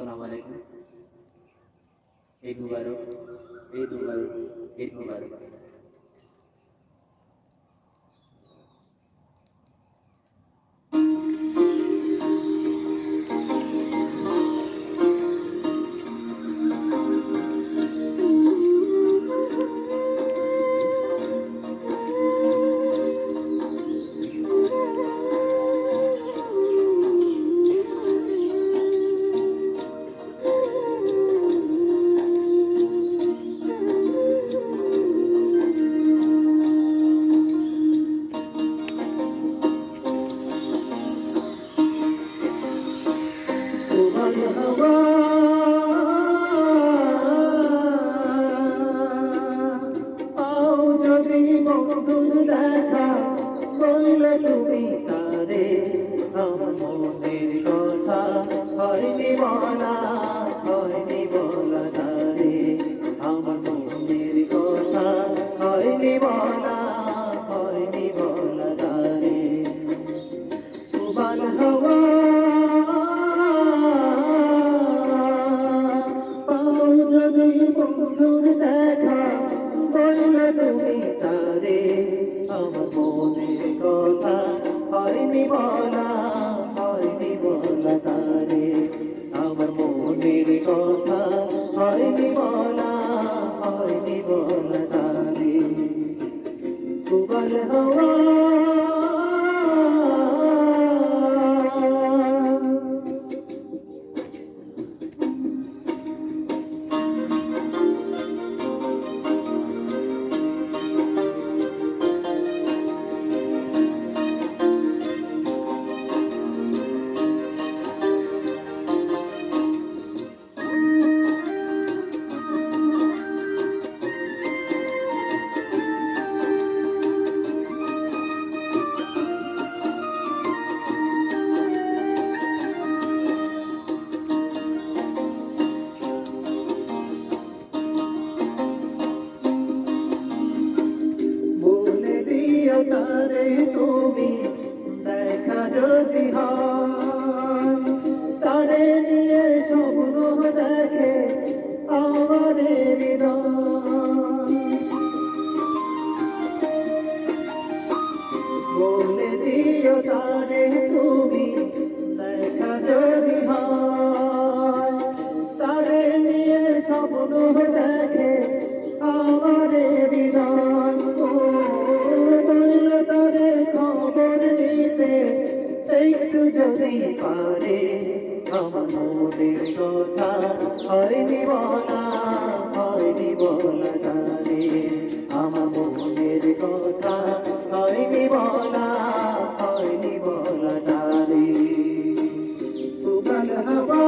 আসসালামু আলাইকুম। ঈদ মুবারক, ঈদ মুবারক, ঈদ মুবারক। বন্ধুর দেখা বললে তুমি তারে আমার মনের কথা হয়নি বলা তারে আমার মনের কথা হয়নি বলা তারে সুবান হওয়া পাও যদি বন্ধুর দেখা বললে তুমি তারে আমার মনের কথা হয়নি বলা তারে আমার মনের কথা হয়নি বলা তারে সুবান হওয়া তারে তুমি দেখা যদি হয় তারে নিয়ে স্বপ্ন দেখে আমার হৃদয় বলে দিও তারে তুমি দেখা যদি হয় তারে নিয়ে স্বপ্ন দেখে আমার হৃদয় খবর নিতে একটু যদি পারে আমার মনের কথা হয়নি বলা তারে আমার মনের কথা হয়নি বলা তারে সুবহান হাওয়া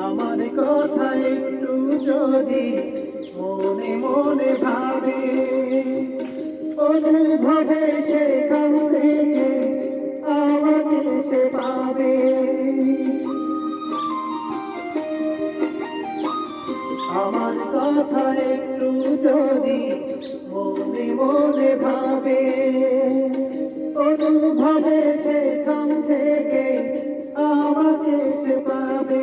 আমার কথা একটু যদি মনে মনে ভাবে অনুভবে সেখান থেকে আমাকে সে পাবে আমার কথা একটু যদি মনে মনে ভাবে অনুভবে সেখান থেকে আমাকে সে পাবে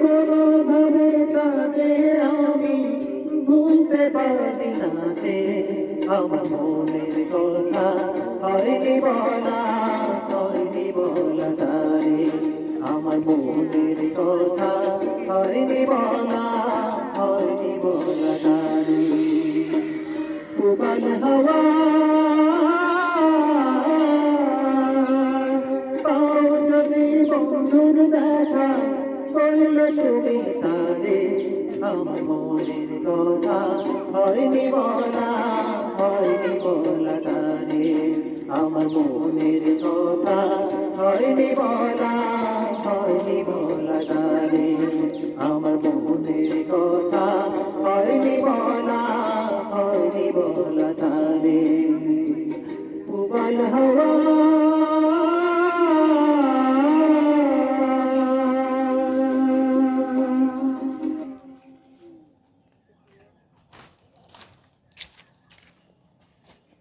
কোনোভাবে তাকে আমি ভুলতে পারি না যে আমার মনের কথা হয়নি বলা তারে আমার মনের কথা হয়নি বলা তারে সুবহান হাওয়া বন্ধুর দেখা বললে তুমি তারে আমার মনের কথা হয়নি বলা তারে আমার মনের কথা হয়নি বলা তারে আমার মনের কথা হয়নি বলা তারে উবাল হওয়া